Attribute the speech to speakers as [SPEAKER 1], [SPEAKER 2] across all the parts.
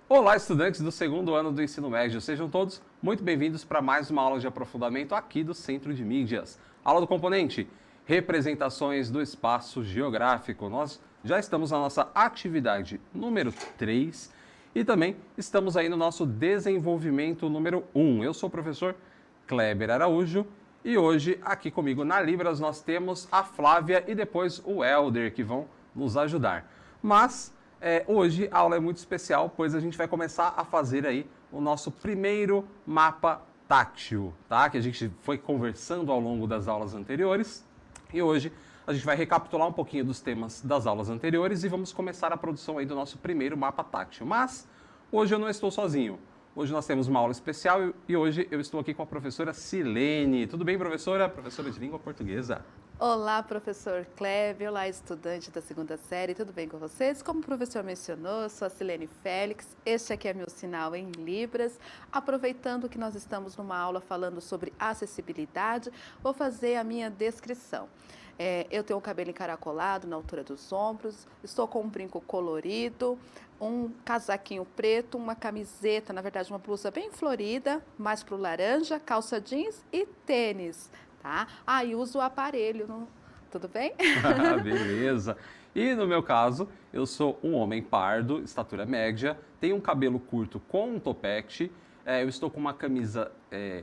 [SPEAKER 1] Olá, estudantes do segundo ano do ensino médio, sejam todos muito bem-vindos para mais uma aula de aprofundamento aqui do Centro de Mídias. Aula do componente Representações do Espaço Geográfico. Nós já estamos na nossa atividade número 3 e também estamos aí no nosso desenvolvimento número 1. Eu sou o professor Kleber Araújo e hoje aqui comigo na Libras nós temos a Flávia e depois o Helder que vão nos ajudar. Mas hoje a aula é muito especial, pois a gente vai começar a fazer aí o nosso primeiro mapa tátil, tá? Que a gente foi conversando ao longo das aulas anteriores. E hoje a gente vai recapitular um pouquinho dos temas das aulas anteriores e vamos começar a produção aí do nosso primeiro mapa tátil. Mas hoje eu não estou sozinho. Hoje nós temos uma aula especial e hoje eu estou aqui com a professora Silene. Tudo bem, professora? Professora de língua portuguesa.
[SPEAKER 2] Olá, professor Kleber. Olá, estudante da segunda série. Tudo bem com vocês? Como o professor mencionou, eu sou a Silene Félix. Este aqui é meu sinal em Libras. Aproveitando que nós estamos numa aula falando sobre acessibilidade, vou fazer a minha descrição. Eu tenho o cabelo encaracolado na altura dos ombros, estou com um brinco colorido, um casaquinho preto, uma camiseta, na verdade uma blusa bem florida, mais para o laranja, calça jeans e tênis. Tá? E uso o aparelho, tudo bem?
[SPEAKER 1] Beleza. E no meu caso, eu sou um homem pardo, estatura média, tenho um cabelo curto com um topete, eu estou com uma camisa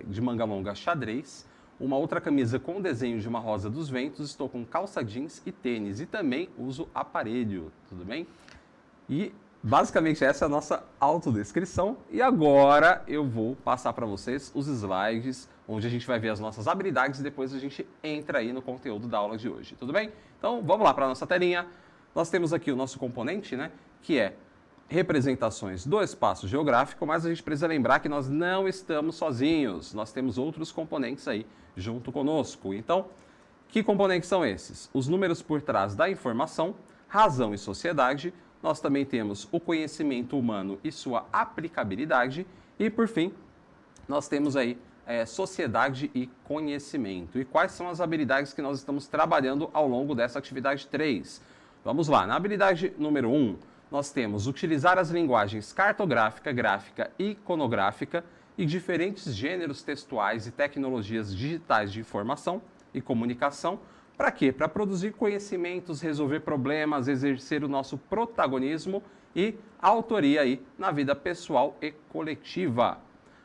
[SPEAKER 1] de manga longa xadrez, uma outra camisa com desenho de uma rosa dos ventos, estou com calça jeans e tênis e também uso aparelho, tudo bem? E basicamente essa é a nossa autodescrição e agora eu vou passar para vocês os slides onde a gente vai ver as nossas habilidades e depois a gente entra aí no conteúdo da aula de hoje, tudo bem? Então vamos lá para a nossa telinha. Nós temos aqui o nosso componente, né, que é representações do espaço geográfico, mas a gente precisa lembrar que nós não estamos sozinhos, nós temos outros componentes aí junto conosco. Então, que componentes são esses? Os números por trás da informação, razão e sociedade. Nós também temos o conhecimento humano e sua aplicabilidade. E, por fim, nós temos aí sociedade e conhecimento. E quais são as habilidades que nós estamos trabalhando ao longo dessa atividade 3? Vamos lá. Na habilidade número 1, nós temos utilizar as linguagens cartográfica, gráfica e iconográfica e diferentes gêneros textuais e tecnologias digitais de informação e comunicação. Para quê? Para produzir conhecimentos, resolver problemas, exercer o nosso protagonismo e autoria aí na vida pessoal e coletiva.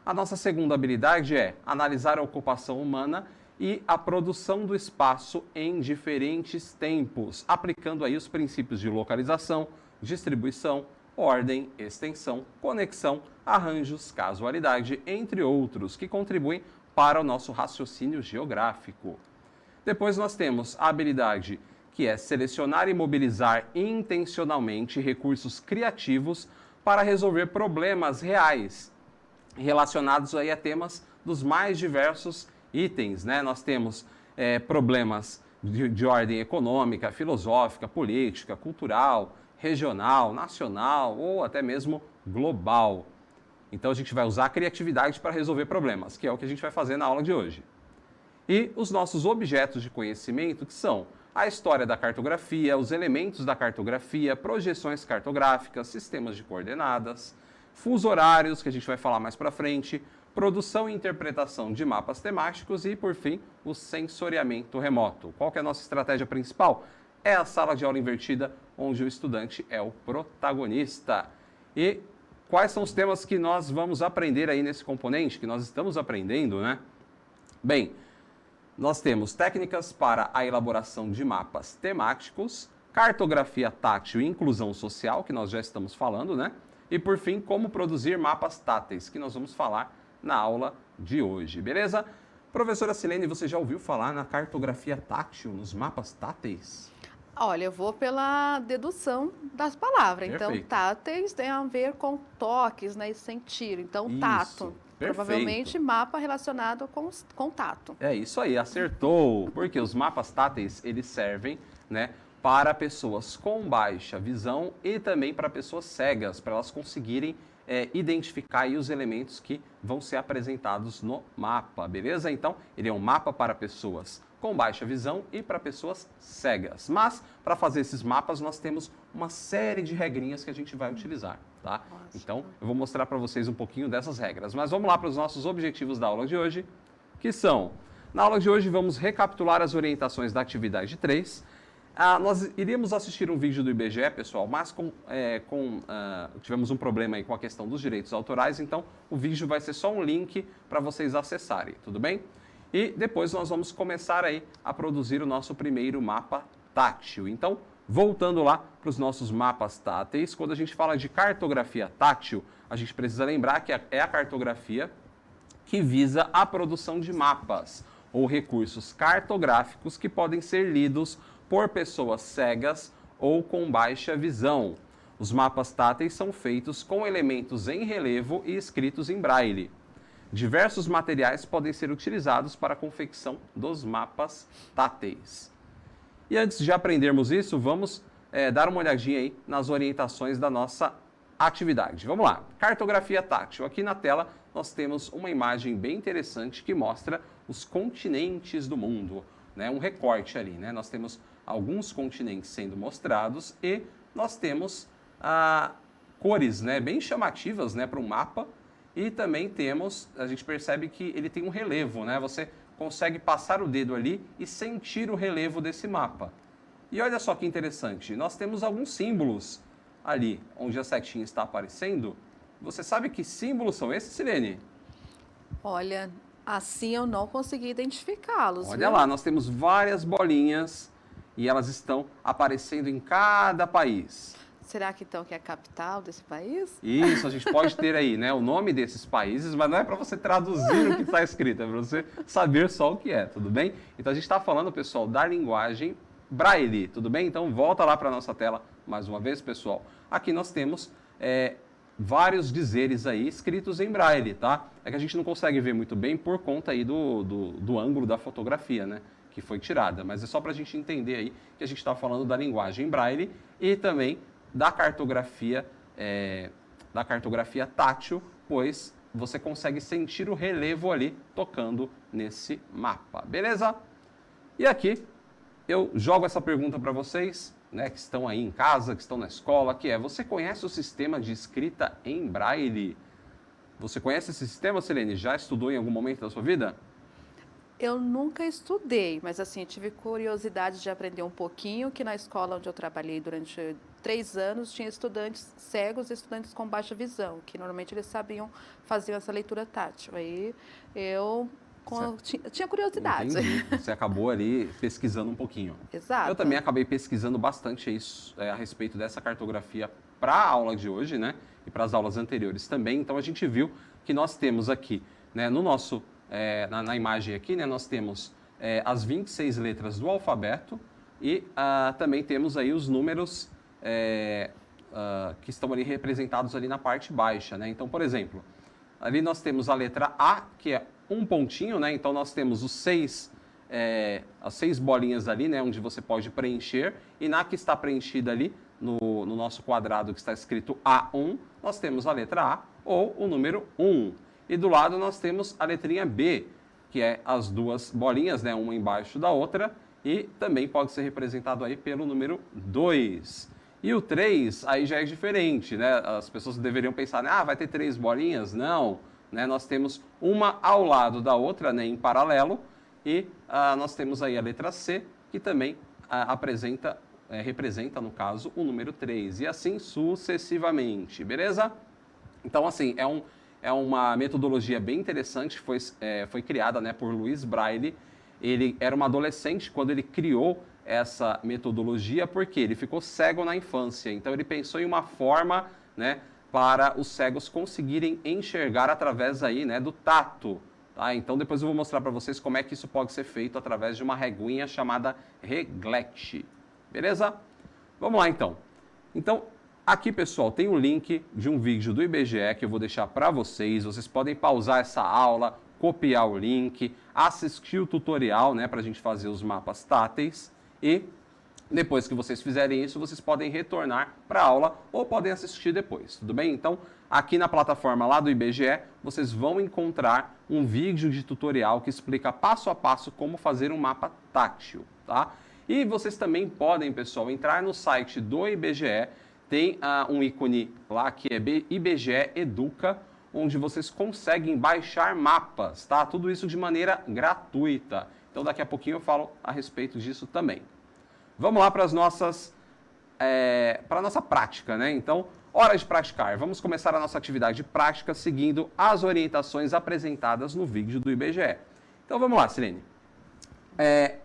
[SPEAKER 1] A nossa segunda habilidade é analisar a ocupação humana e a produção do espaço em diferentes tempos, aplicando aí os princípios de localização, distribuição, ordem, extensão, conexão, arranjos, casualidade, entre outros, que contribuem para o nosso raciocínio geográfico. Depois nós temos a habilidade que é selecionar e mobilizar intencionalmente recursos criativos para resolver problemas reais relacionados aí a temas dos mais diversos itens, né? Nós temos problemas de ordem econômica, filosófica, política, cultural, regional, nacional ou até mesmo global. Então a gente vai usar a criatividade para resolver problemas, que é o que a gente vai fazer na aula de hoje. E os nossos objetos de conhecimento, que são a história da cartografia, os elementos da cartografia, projeções cartográficas, sistemas de coordenadas, fuso horários, que a gente vai falar mais para frente, produção e interpretação de mapas temáticos e, por fim, o sensoriamento remoto. Qual que é a nossa estratégia principal? É a sala de aula invertida, onde o estudante é o protagonista. E quais são os temas que nós vamos aprender aí nesse componente, que nós estamos aprendendo, né? Bem, nós temos técnicas para a elaboração de mapas temáticos, cartografia tátil e inclusão social, que nós já estamos falando, né? E, por fim, como produzir mapas táteis, que nós vamos falar na aula de hoje, beleza? Professora Silene, você já ouviu falar na cartografia tátil, nos mapas táteis?
[SPEAKER 2] Olha, eu vou pela dedução das palavras.
[SPEAKER 1] Perfeito.
[SPEAKER 2] Então, táteis tem a ver com toques, né, e sentir. Então,
[SPEAKER 1] Isso,
[SPEAKER 2] tato.
[SPEAKER 1] perfeito.
[SPEAKER 2] Provavelmente mapa relacionado com tato.
[SPEAKER 1] É isso aí, acertou. Porque os mapas táteis, eles servem, né, para pessoas com baixa visão e também para pessoas cegas, para elas conseguirem identificar aí os elementos que vão ser apresentados no mapa, beleza? Então, ele é um mapa para pessoas com baixa visão e para pessoas cegas. Mas, para fazer esses mapas, nós temos uma série de regrinhas que a gente vai utilizar, tá? Então, eu vou mostrar para vocês um pouquinho dessas regras. Mas vamos lá para os nossos objetivos da aula de hoje, que são... Na aula de hoje, vamos recapitular as orientações da atividade 3. Nós iríamos assistir um vídeo do IBGE, pessoal, mas tivemos um problema aí com a questão dos direitos autorais, então o vídeo vai ser só um link para vocês acessarem, tudo bem? E depois nós vamos começar aí a produzir o nosso primeiro mapa tátil. Então, voltando lá para os nossos mapas táteis, quando a gente fala de cartografia tátil, a gente precisa lembrar que é a cartografia que visa a produção de mapas ou recursos cartográficos que podem ser lidos por pessoas cegas ou com baixa visão. Os mapas táteis são feitos com elementos em relevo e escritos em braille. Diversos materiais podem ser utilizados para a confecção dos mapas táteis. E antes de aprendermos isso, vamos dar uma olhadinha aí nas orientações da nossa atividade. Vamos lá, cartografia tátil. Aqui na tela nós temos uma imagem bem interessante que mostra os continentes do mundo, né? Um recorte ali, né? Nós temos alguns continentes sendo mostrados e nós temos cores, né, bem chamativas, né, para um mapa. E também a gente percebe que ele tem um relevo, né? Você consegue passar o dedo ali e sentir o relevo desse mapa. E olha só que interessante, nós temos alguns símbolos ali, onde a setinha está aparecendo. Você sabe que símbolos são esses, Silene?
[SPEAKER 2] Olha, assim eu não consegui identificá-los.
[SPEAKER 1] Olha lá, nós temos várias bolinhas e elas estão aparecendo em cada país.
[SPEAKER 2] Será que então que é a capital desse país?
[SPEAKER 1] Isso, a gente pode ter aí, né, o nome desses países, mas não é para você traduzir o que está escrito, é para você saber só o que é, tudo bem? Então a gente está falando, pessoal, da linguagem Braille, tudo bem? Então volta lá para a nossa tela mais uma vez, pessoal. Aqui nós temos vários dizeres aí escritos em Braille, tá? É que a gente não consegue ver muito bem por conta aí do ângulo da fotografia, né, que foi tirada, mas é só para a gente entender aí que a gente está falando da linguagem Braille e também da cartografia tátil, pois você consegue sentir o relevo ali tocando nesse mapa, beleza? E aqui eu jogo essa pergunta para vocês, né, que estão aí em casa, que estão na escola, que é: você conhece o sistema de escrita em Braille? Você conhece esse sistema, Silene? Já estudou em algum momento da sua vida?
[SPEAKER 2] Eu nunca estudei, mas assim, tive curiosidade de aprender um pouquinho, que na escola onde eu trabalhei durante 3 anos, tinha estudantes cegos e estudantes com baixa visão, que normalmente eles faziam essa leitura tátil. Aí eu tinha curiosidade.
[SPEAKER 1] Entendi. Você acabou ali pesquisando um pouquinho.
[SPEAKER 2] Exato.
[SPEAKER 1] Eu também acabei pesquisando bastante isso, a respeito dessa cartografia para a aula de hoje, né? E para as aulas anteriores também. Então a gente viu que nós temos aqui, né, no nosso... na imagem aqui, né, nós temos as 26 letras do alfabeto e também temos aí os números que estão ali representados ali na parte baixa, né? Então, por exemplo, ali nós temos a letra A, que é um pontinho, né? Então nós temos as 6 bolinhas ali, né, onde você pode preencher, e na que está preenchida ali, no nosso quadrado que está escrito A1, nós temos a letra A ou o número 1. E do lado nós temos a letrinha B, que é as 2 bolinhas, né, uma embaixo da outra, e também pode ser representado aí pelo número 2. E o 3 aí já é diferente, né? As pessoas deveriam pensar, né, vai ter 3 bolinhas? Não, né? Nós temos uma ao lado da outra, né, em paralelo, e nós temos aí a letra C, que também representa, no caso, o número 3, e assim sucessivamente, beleza? Então, assim, é uma metodologia bem interessante, foi criada, né, por Louis Braille. Ele era um adolescente quando ele criou essa metodologia, porque ele ficou cego na infância. Então ele pensou em uma forma, né, para os cegos conseguirem enxergar através aí, né, do tato. Tá? Então depois eu vou mostrar para vocês como é que isso pode ser feito através de uma reguinha chamada reglete. Beleza? Vamos lá então. Então, aqui, pessoal, tem um link de um vídeo do IBGE que eu vou deixar para vocês. Vocês podem pausar essa aula, copiar o link, assistir o tutorial, né, para a gente fazer os mapas táteis. E Depois que vocês fizerem isso, vocês podem retornar para a aula ou podem assistir depois, tudo bem? Então, aqui na plataforma lá do IBGE, vocês vão encontrar um vídeo de tutorial que explica passo a passo como fazer um mapa tátil, tá? E vocês também podem, pessoal, entrar no site do IBGE, tem um ícone lá que é IBGE Educa, onde vocês conseguem baixar mapas, tá? Tudo isso de maneira gratuita. Então, daqui a pouquinho eu falo a respeito disso também. Vamos lá para a nossa prática, né? Então, hora de praticar. Vamos começar a nossa atividade prática seguindo as orientações apresentadas no vídeo do IBGE. Então, vamos lá, Silene.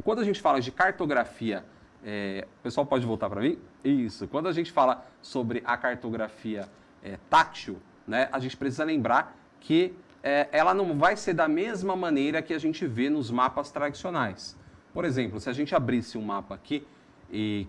[SPEAKER 1] Quando a gente fala de cartografia, o pessoal pode voltar para mim? Isso. Quando a gente fala sobre a cartografia tátil, né, a gente precisa lembrar que ela não vai ser da mesma maneira que a gente vê nos mapas tradicionais. Por exemplo, se a gente abrisse um mapa aqui,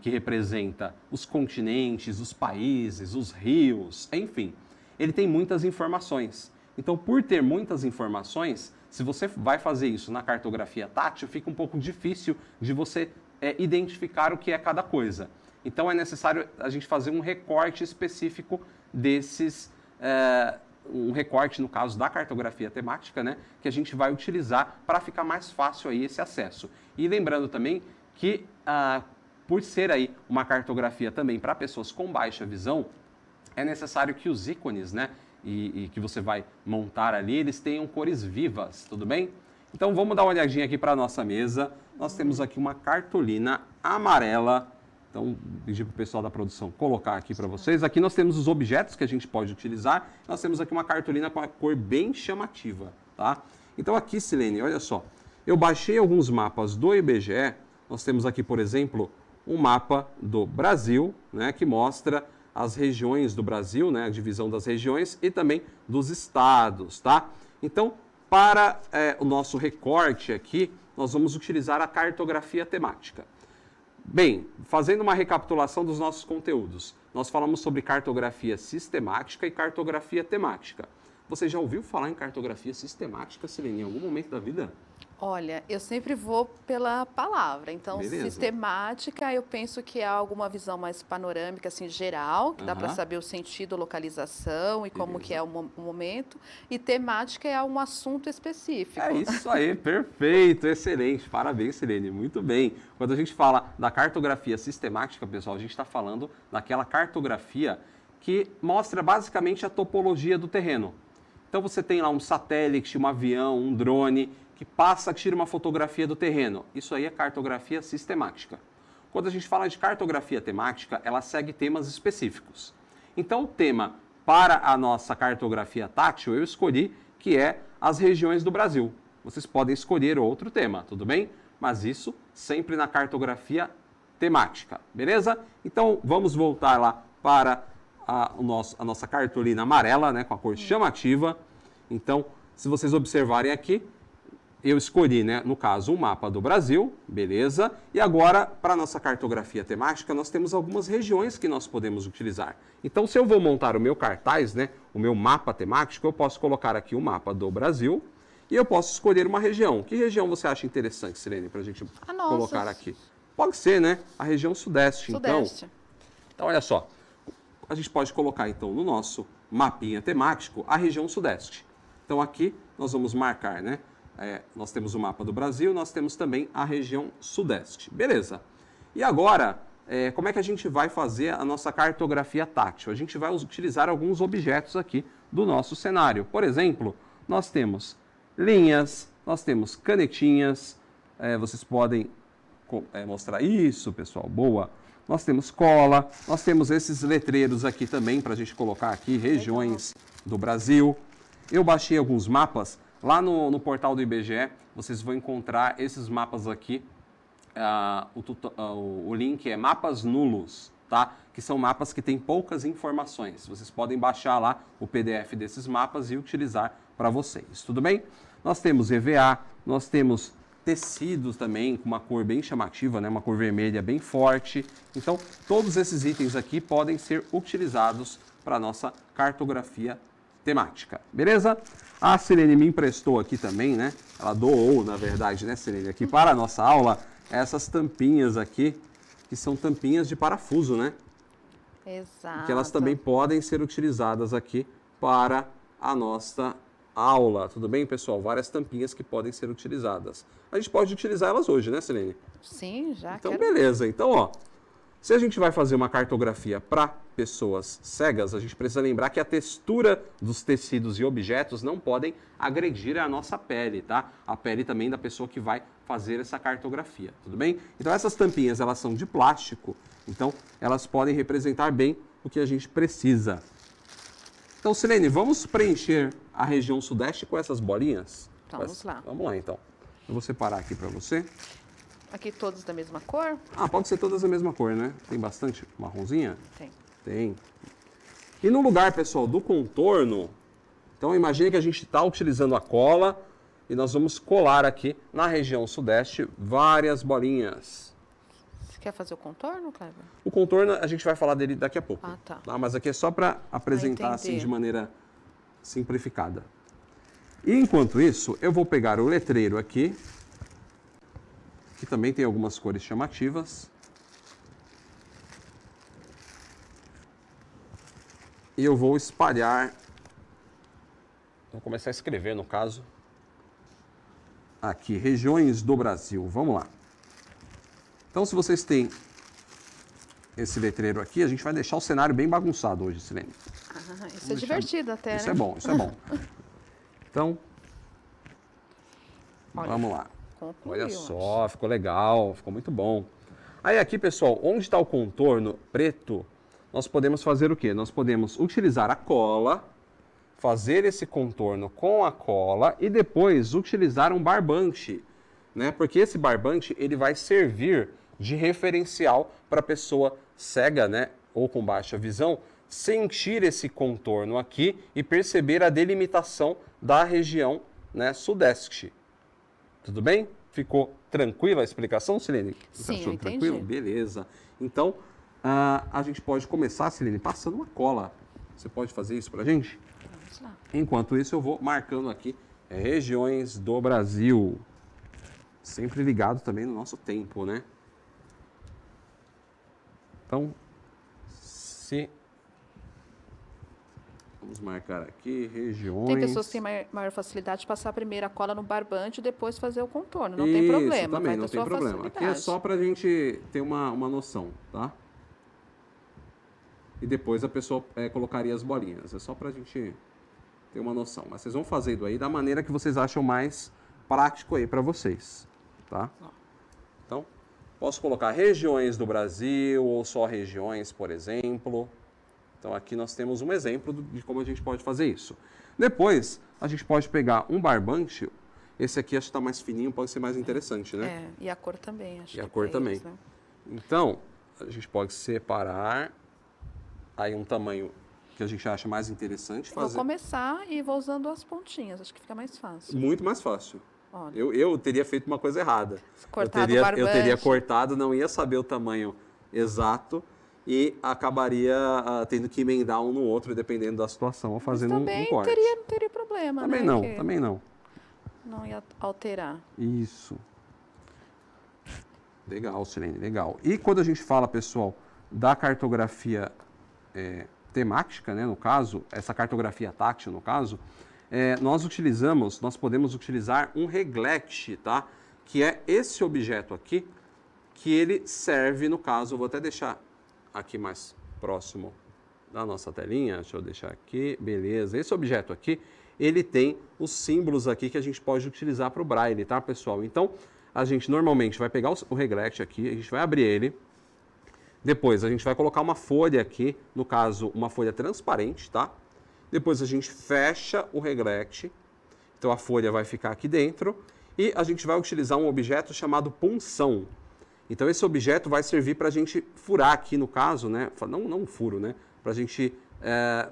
[SPEAKER 1] que representa os continentes, os países, os rios, enfim. Ele tem muitas informações. Então, por ter muitas informações, se você vai fazer isso na cartografia tátil, fica um pouco difícil de você identificar o que é cada coisa. Então, é necessário a gente fazer um recorte específico desses... um recorte, no caso da cartografia temática, né, que a gente vai utilizar para ficar mais fácil aí esse acesso. E lembrando também que... por ser aí uma cartografia também para pessoas com baixa visão, é necessário que os ícones, né, e que você vai montar ali, eles tenham cores vivas, tudo bem? Então vamos dar uma olhadinha aqui para a nossa mesa. Nós temos aqui uma cartolina amarela. Então, pedir para o pessoal da produção colocar aqui para vocês. Aqui nós temos os objetos que a gente pode utilizar. Nós temos aqui uma cartolina com a cor bem chamativa, tá? Então aqui, Silene, olha só. Eu baixei alguns mapas do IBGE. Nós temos aqui, por exemplo, um mapa do Brasil, né, que mostra as regiões do Brasil, né, a divisão das regiões e também dos estados, tá? Então, para o nosso recorte aqui, nós vamos utilizar a cartografia temática. Bem, fazendo uma recapitulação dos nossos conteúdos, nós falamos sobre cartografia sistemática e cartografia temática. Você já ouviu falar em cartografia sistemática, Silene, em algum momento da vida?
[SPEAKER 2] Olha, eu sempre vou pela palavra. Então,
[SPEAKER 1] Beleza.
[SPEAKER 2] sistemática, eu penso que é alguma visão mais panorâmica, assim, geral, que dá para saber o sentido, localização e como que é o momento. E temática é um assunto específico.
[SPEAKER 1] É isso aí, perfeito, excelente. Parabéns, Silene, muito bem. Quando a gente fala da cartografia sistemática, pessoal, a gente está falando daquela cartografia que mostra basicamente a topologia do terreno. Então, você tem lá um satélite, um avião, um drone, que passa, tira uma fotografia do terreno. Isso aí é cartografia sistemática. Quando a gente fala de cartografia temática, ela segue temas específicos. Então, o tema para a nossa cartografia tátil, eu escolhi que é as regiões do Brasil. Vocês podem escolher outro tema, tudo bem? Mas isso sempre na cartografia temática, beleza? Então, vamos voltar lá para a nossa cartolina amarela, né, com a cor chamativa. Então, se vocês observarem aqui, eu escolhi, né, no caso, um mapa do Brasil, beleza? E agora, para a nossa cartografia temática, nós temos algumas regiões que nós podemos utilizar. Então, se eu vou montar o meu cartaz, né, o meu mapa temático, eu posso colocar aqui o mapa do Brasil e eu posso escolher uma região. Que região você acha interessante, Silene, para a gente colocar aqui? Pode ser, né? A região sudeste. Então, olha só. A gente pode colocar, então, no nosso mapinha temático, a região sudeste. Então, aqui nós vamos marcar, né? Nós temos o mapa do Brasil, nós temos também a região sudeste. Beleza. E agora, como é que a gente vai fazer a nossa cartografia tátil? A gente vai utilizar alguns objetos aqui do nosso cenário. Por exemplo, nós temos linhas, nós temos canetinhas, vocês podem mostrar isso, pessoal, boa. Nós temos cola, nós temos esses letreiros aqui também para a gente colocar aqui, regiões do Brasil. Eu baixei alguns mapas. Lá no portal do IBGE, vocês vão encontrar esses mapas aqui. O link é mapas nulos, tá? Que são mapas que têm poucas informações. Vocês podem baixar lá o PDF desses mapas e utilizar para vocês, tudo bem? Nós temos EVA, nós temos tecidos também com uma cor bem chamativa, né? Uma cor vermelha bem forte. Então, todos esses itens aqui podem ser utilizados para a nossa cartografia temática, beleza? A Silene me emprestou aqui também, né? Ela doou, na verdade, né, Silene, aqui para a nossa aula, essas tampinhas aqui que são tampinhas de parafuso, né?
[SPEAKER 2] Exato.
[SPEAKER 1] Que elas também podem ser utilizadas aqui para a nossa aula. Tudo bem, pessoal? Várias tampinhas que podem ser utilizadas. A gente pode utilizar elas hoje, né, Silene?
[SPEAKER 2] Sim, já
[SPEAKER 1] Então,
[SPEAKER 2] quero.
[SPEAKER 1] beleza. Então, ó, se a gente vai fazer uma cartografia para pessoas cegas, a gente precisa lembrar que a textura dos tecidos e objetos não podem agredir a nossa pele, tá? A pele também da pessoa que vai fazer essa cartografia, tudo bem? Então, essas tampinhas, elas são de plástico, então elas podem representar bem o que a gente precisa. Então, Silene, vamos preencher a região sudeste com essas bolinhas?
[SPEAKER 2] Vamos lá.
[SPEAKER 1] Vamos lá, então. Eu vou separar aqui para você.
[SPEAKER 2] Aqui todos da mesma cor?
[SPEAKER 1] Ah, pode ser todas da mesma cor, né? Tem bastante marronzinha?
[SPEAKER 2] Tem.
[SPEAKER 1] Tem. E no lugar, pessoal, do contorno, então imagine que a gente está utilizando a cola e nós vamos colar aqui na região sudeste várias bolinhas.
[SPEAKER 2] Você quer fazer o contorno, Kleber?
[SPEAKER 1] O contorno, a gente vai falar dele daqui a pouco.
[SPEAKER 2] Ah, tá.
[SPEAKER 1] Mas aqui é só para apresentar assim
[SPEAKER 2] entendi.
[SPEAKER 1] de maneira simplificada. E enquanto isso, eu vou pegar o letreiro aqui, que também tem algumas cores chamativas. E eu vou espalhar, vou começar a escrever no caso, aqui, regiões do Brasil. Vamos lá. Então, se vocês têm esse letreiro aqui, a gente vai deixar o cenário bem bagunçado hoje, Silene.
[SPEAKER 2] Ah, isso é divertido até,
[SPEAKER 1] Isso
[SPEAKER 2] né?
[SPEAKER 1] é bom, isso é bom. Então,
[SPEAKER 2] Olha,
[SPEAKER 1] vamos lá.
[SPEAKER 2] concluiu,
[SPEAKER 1] Olha
[SPEAKER 2] acho.
[SPEAKER 1] só, ficou legal, ficou muito bom. Aí aqui, pessoal, onde está o contorno preto, nós podemos fazer o quê? Nós podemos utilizar a cola, fazer esse contorno com a cola e depois utilizar um barbante, né? Porque esse barbante, ele vai servir de referencial para a pessoa cega, né? Ou com baixa visão, sentir esse contorno aqui e perceber a delimitação da região, né, sudeste. Tudo bem? Ficou tranquila a explicação, Silene? Você
[SPEAKER 2] Sim,
[SPEAKER 1] achou
[SPEAKER 2] eu entendi.
[SPEAKER 1] tranquilo? Beleza. Então, a gente pode começar, Silene, passando uma cola. Você pode fazer isso pra gente?
[SPEAKER 2] Vamos lá.
[SPEAKER 1] Enquanto isso, eu vou marcando aqui regiões do Brasil. Sempre ligado também no nosso tempo, né? Então, vamos marcar aqui regiões.
[SPEAKER 2] Tem pessoas que têm maior facilidade de passar primeiro a cola no barbante e depois fazer o contorno. Não tem
[SPEAKER 1] Isso,
[SPEAKER 2] problema.
[SPEAKER 1] também,
[SPEAKER 2] vai
[SPEAKER 1] não
[SPEAKER 2] ter
[SPEAKER 1] tem
[SPEAKER 2] sua
[SPEAKER 1] problema. Aqui é
[SPEAKER 2] facilidade.
[SPEAKER 1] só pra gente ter uma noção, tá? E depois a pessoa colocaria as bolinhas. É só pra gente ter uma noção. Mas vocês vão fazendo aí da maneira que vocês acham mais prático aí pra vocês, tá? Então, posso colocar regiões do Brasil ou só regiões, por exemplo. Então, aqui nós temos um exemplo de como a gente pode fazer isso. Depois, a gente pode pegar um barbante. Esse aqui acho que está mais fininho, pode ser mais interessante, né?
[SPEAKER 2] É, e a cor também, acho
[SPEAKER 1] E a
[SPEAKER 2] que
[SPEAKER 1] cor
[SPEAKER 2] pra
[SPEAKER 1] também.
[SPEAKER 2] eles, né?
[SPEAKER 1] Então, a gente pode separar aí um tamanho que a gente acha mais interessante.
[SPEAKER 2] Vou
[SPEAKER 1] Fazer
[SPEAKER 2] começar e vou usando as pontinhas, acho que fica mais fácil.
[SPEAKER 1] muito mais fácil.
[SPEAKER 2] Olha,
[SPEAKER 1] Eu teria feito uma coisa errada.
[SPEAKER 2] Cortado o
[SPEAKER 1] eu
[SPEAKER 2] barbante.
[SPEAKER 1] teria cortado, não ia saber o tamanho exato e acabaria tendo que emendar um no outro, dependendo da situação, ou
[SPEAKER 2] mas
[SPEAKER 1] fazendo um
[SPEAKER 2] também
[SPEAKER 1] corte.
[SPEAKER 2] não teria problema,
[SPEAKER 1] Também
[SPEAKER 2] né?
[SPEAKER 1] não,
[SPEAKER 2] Que
[SPEAKER 1] também não.
[SPEAKER 2] não ia alterar.
[SPEAKER 1] Isso. Legal, Silene, legal. E quando a gente fala, pessoal, da cartografia temática, né, no caso, essa cartografia tátil, no caso, nós podemos utilizar um reglete, tá? Que é esse objeto aqui, que ele serve, no caso, eu vou até deixar aqui mais próximo da nossa telinha, deixa eu deixar aqui, beleza. Esse objeto aqui, ele tem os símbolos aqui que a gente pode utilizar para o braille, tá, pessoal? Então, a gente normalmente vai pegar o reglete aqui, a gente vai abrir ele, depois a gente vai colocar uma folha aqui, no caso, uma folha transparente, tá? Depois a gente fecha o reglete, então a folha vai ficar aqui dentro, e a gente vai utilizar um objeto chamado punção. Então esse objeto vai servir para a gente furar aqui no caso, né? Não um furo, né? Para a gente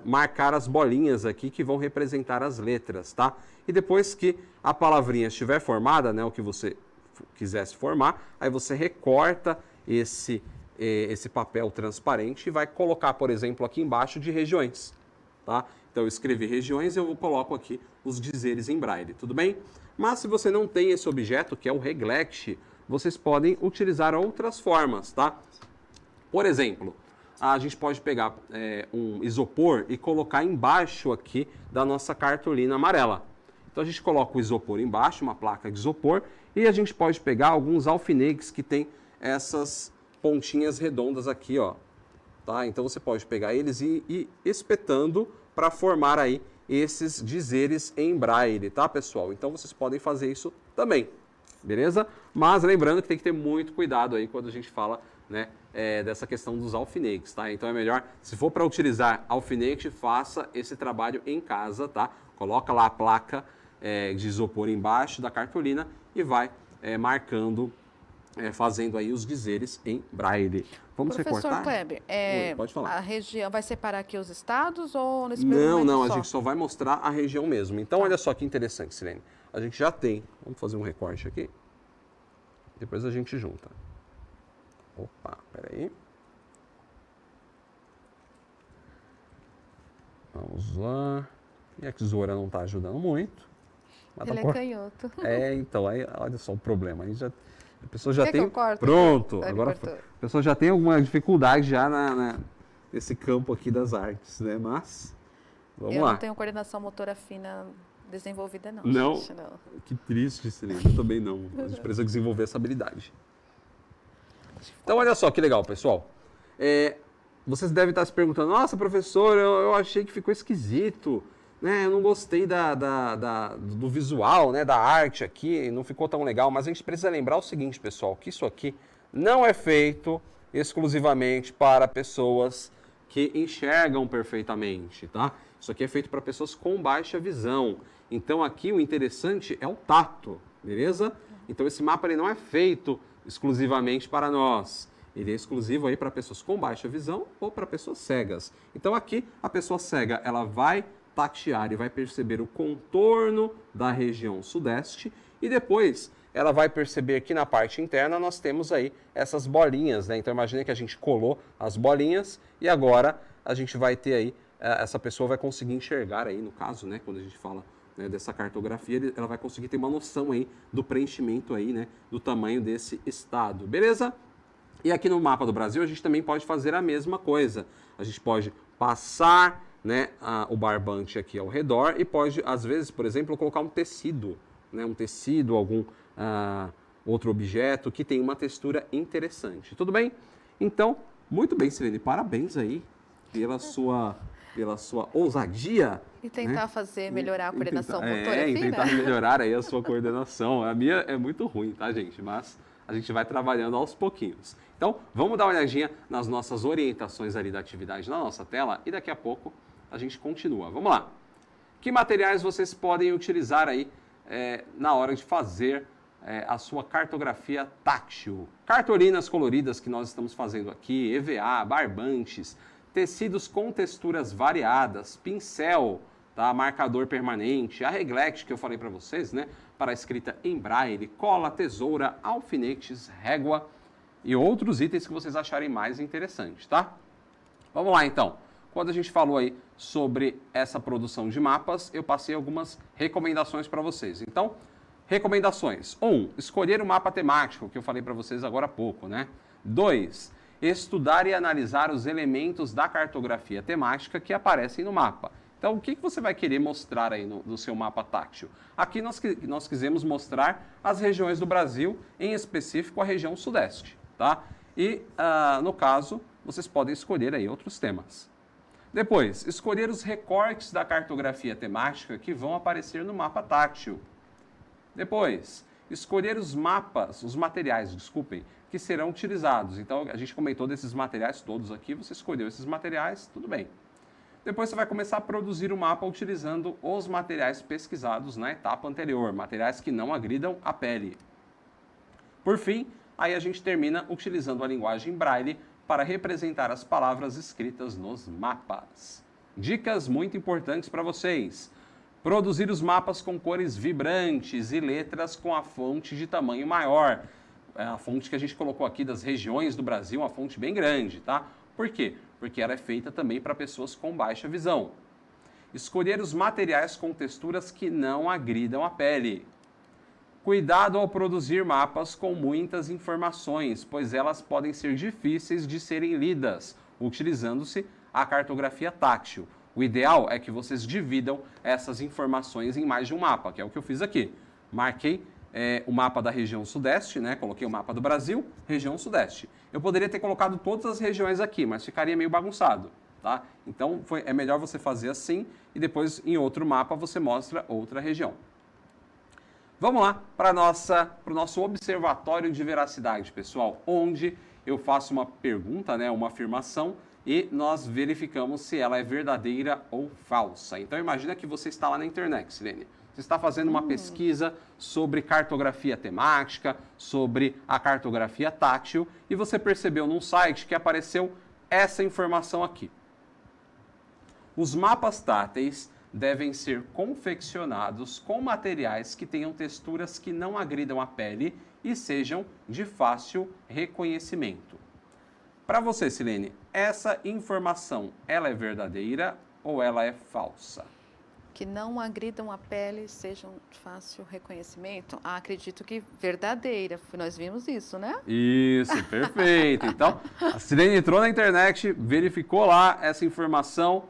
[SPEAKER 1] marcar as bolinhas aqui que vão representar as letras, tá? E depois que a palavrinha estiver formada, né? O que você quisesse formar, aí você recorta esse papel transparente e vai colocar, por exemplo, aqui embaixo de regiões, tá? Então eu escrevi regiões e eu coloco aqui os dizeres em braille, tudo bem? Mas se você não tem esse objeto, que é o reglete, vocês podem utilizar outras formas, tá? Por exemplo, a gente pode pegar um isopor e colocar embaixo aqui da nossa cartolina amarela. Então a gente coloca o isopor embaixo, uma placa de isopor, e a gente pode pegar alguns alfinetes que tem essas pontinhas redondas aqui, ó. Tá? Então você pode pegar eles e ir espetando para formar aí esses dizeres em braille, tá, pessoal? Então vocês podem fazer isso também, beleza? Mas lembrando que tem que ter muito cuidado aí quando a gente fala, né, dessa questão dos alfinetes, tá? Então é melhor, se for para utilizar alfinete, faça esse trabalho em casa, tá? Coloca lá a placa de isopor embaixo da cartolina e vai marcando, fazendo aí os dizeres em braille. Vamos
[SPEAKER 2] Professor
[SPEAKER 1] recortar?
[SPEAKER 2] Kleber,
[SPEAKER 1] Oi, pode falar.
[SPEAKER 2] a região vai separar aqui os estados ou nesse primeiro momento
[SPEAKER 1] Não, a
[SPEAKER 2] só?
[SPEAKER 1] gente só vai mostrar a região mesmo. Então, olha só que interessante, Silene. A gente já tem, vamos fazer um recorte aqui. Depois a gente junta. Opa, peraí. Vamos lá. E a tesoura não está ajudando muito. Mas
[SPEAKER 2] Ele é canhoto.
[SPEAKER 1] Então, aí, olha só o problema. Aí já, a pessoa já
[SPEAKER 2] Quer
[SPEAKER 1] tem...
[SPEAKER 2] que eu corte?
[SPEAKER 1] Pronto.
[SPEAKER 2] Ele
[SPEAKER 1] Agora
[SPEAKER 2] cortou.
[SPEAKER 1] a pessoa já tem alguma dificuldade já nesse campo aqui das artes, né? Mas, vamos
[SPEAKER 2] Eu
[SPEAKER 1] lá.
[SPEAKER 2] não tenho coordenação motora fina desenvolvida, não.
[SPEAKER 1] Não?
[SPEAKER 2] Gente, não.
[SPEAKER 1] Que triste, Silene. Eu também não. A gente precisa desenvolver essa habilidade. Então, olha só que legal, pessoal. Vocês devem estar se perguntando, nossa, professor, eu achei que ficou esquisito, né? Eu não gostei do visual, né? Da arte aqui, não ficou tão legal. Mas a gente precisa lembrar o seguinte, pessoal, que isso aqui não é feito exclusivamente para pessoas que enxergam perfeitamente, tá? Isso aqui é feito para pessoas com baixa visão. Então, aqui o interessante é o tato, beleza? Então, esse mapa ele não é feito exclusivamente para nós. Ele é exclusivo aí para pessoas com baixa visão ou para pessoas cegas. Então, aqui, a pessoa cega, ela vai tatear e vai perceber o contorno da região sudeste e depois ela vai perceber que na parte interna nós temos aí essas bolinhas, né? Então, imagine que a gente colou as bolinhas e agora a gente vai ter aí, essa pessoa vai conseguir enxergar aí, no caso, né? Quando a gente fala, né, dessa cartografia, ela vai conseguir ter uma noção aí do preenchimento aí, né? Do tamanho desse estado, beleza? E aqui no mapa do Brasil a gente também pode fazer a mesma coisa. A gente pode passar, né, o barbante aqui ao redor e pode, às vezes, por exemplo, colocar um tecido, né, algum outro objeto que tem uma textura interessante. Tudo bem? Então, muito bem, Silene, parabéns aí pela sua ousadia.
[SPEAKER 2] E tentar melhorar a coordenação motora
[SPEAKER 1] E
[SPEAKER 2] fina?
[SPEAKER 1] tentar melhorar aí a sua coordenação. A minha é muito ruim, tá, gente? Mas a gente vai trabalhando aos pouquinhos. Então, vamos dar uma olhadinha nas nossas orientações ali da atividade na nossa tela e daqui a pouco a gente continua. Vamos lá. Que materiais vocês podem utilizar aí na hora de fazer a sua cartografia tátil? Cartolinas coloridas que nós estamos fazendo aqui, EVA, barbantes, tecidos com texturas variadas, pincel, tá? Marcador permanente, a reglete que eu falei para vocês, né? Para a escrita em braille, cola, tesoura, alfinetes, régua e outros itens que vocês acharem mais interessantes, tá? Vamos lá, então. Quando a gente falou aí sobre essa produção de mapas, eu passei algumas recomendações para vocês. Então, recomendações. 1. Escolher o mapa temático, que eu falei para vocês agora há pouco, né? 2. Estudar e analisar os elementos da cartografia temática que aparecem no mapa. Então, o que você vai querer mostrar aí no seu mapa tátil? Aqui nós quisemos mostrar as regiões do Brasil, em específico a região sudeste, tá? E, no caso, vocês podem escolher aí outros temas. Depois, escolher os recortes da cartografia temática que vão aparecer no mapa tátil. Depois, escolher os materiais, que serão utilizados. Então, a gente comentou desses materiais todos aqui, você escolheu esses materiais, tudo bem. Depois você vai começar a produzir o mapa utilizando os materiais pesquisados na etapa anterior, materiais que não agridam a pele. Por fim, aí a gente termina utilizando a linguagem braille para representar as palavras escritas nos mapas. Dicas muito importantes para vocês. Produzir os mapas com cores vibrantes e letras com a fonte de tamanho maior. A fonte que a gente colocou aqui das regiões do Brasil, uma fonte bem grande, tá? Por quê? Porque ela é feita também para pessoas com baixa visão. Escolher os materiais com texturas que não agridam a pele. Cuidado ao produzir mapas com muitas informações, pois elas podem ser difíceis de serem lidas, utilizando-se a cartografia tátil. O ideal é que vocês dividam essas informações em mais de um mapa, que é o que eu fiz aqui. Marquei o mapa da região sudeste, né? Coloquei o mapa do Brasil, região sudeste. Eu poderia ter colocado todas as regiões aqui, mas ficaria meio bagunçado, tá? Então é melhor você fazer assim e depois em outro mapa você mostra outra região. Vamos lá para o nosso observatório de veracidade, pessoal, onde eu faço uma pergunta, né, uma afirmação, e nós verificamos se ela é verdadeira ou falsa. Então imagina que você está lá na internet, Silene. Você está fazendo uma pesquisa sobre cartografia temática, sobre a cartografia tátil, e você percebeu num site que apareceu essa informação aqui. Os mapas táteis devem ser confeccionados com materiais que tenham texturas que não agridam a pele e sejam de fácil reconhecimento. Para você, Silene, essa informação, ela é verdadeira ou ela é falsa?
[SPEAKER 2] Que não agridam a pele, sejam de fácil reconhecimento? Acredito que verdadeira, nós vimos isso, né?
[SPEAKER 1] Isso, perfeito. Então, a Silene entrou na internet, verificou lá essa informação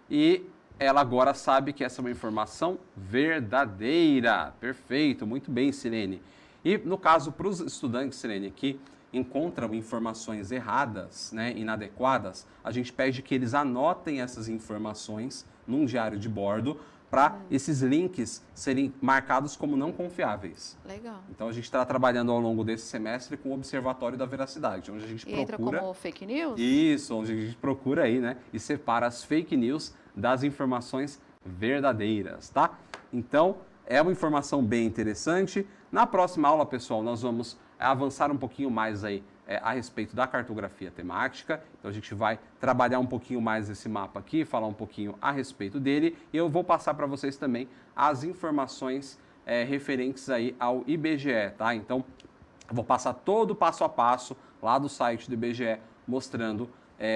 [SPEAKER 1] e ela agora sabe que essa é uma informação verdadeira. Perfeito, muito bem, Silene. E no caso, para os estudantes, Silene, que encontram informações erradas, né, inadequadas, a gente pede que eles anotem essas informações num diário de bordo para esses links serem marcados como não confiáveis.
[SPEAKER 2] Legal.
[SPEAKER 1] Então a gente está trabalhando ao longo desse semestre com o Observatório da Veracidade, onde a gente procura...
[SPEAKER 2] Entra como fake news?
[SPEAKER 1] Isso, onde a gente procura aí, né, e separa as fake news das informações verdadeiras, tá? Então, é uma informação bem interessante. Na próxima aula, pessoal, nós vamos avançar um pouquinho mais aí a respeito da cartografia temática. Então, a gente vai trabalhar um pouquinho mais esse mapa aqui, falar um pouquinho a respeito dele. E eu vou passar para vocês também as informações referentes aí ao IBGE, tá? Então, eu vou passar todo o passo a passo lá do site do IBGE, mostrando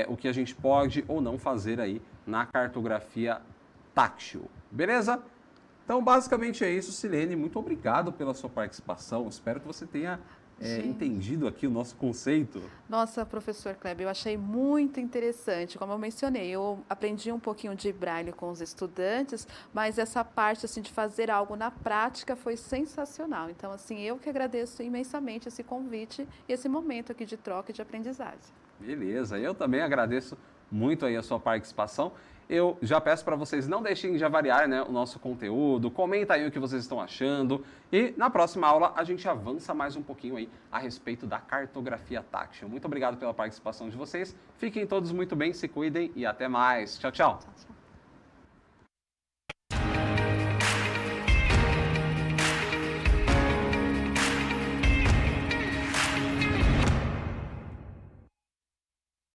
[SPEAKER 1] o que a gente pode ou não fazer aí na cartografia tátil. Beleza? Então, basicamente é isso, Silene. Muito obrigado pela sua participação. Espero que você tenha entendido aqui o nosso conceito.
[SPEAKER 2] Nossa, professor Kleber, eu achei muito interessante. Como eu mencionei, eu aprendi um pouquinho de braille com os estudantes, mas essa parte assim, de fazer algo na prática foi sensacional. Então, assim, eu que agradeço imensamente esse convite e esse momento aqui de troca e de aprendizagem.
[SPEAKER 1] Beleza, eu também agradeço muito aí a sua participação. Eu já peço para vocês não deixem de avaliar, né, o nosso conteúdo, comenta aí o que vocês estão achando e na próxima aula a gente avança mais um pouquinho aí a respeito da cartografia tátil. Muito obrigado pela participação de vocês, fiquem todos muito bem, se cuidem e até mais. Tchau, tchau.
[SPEAKER 2] Tchau, tchau.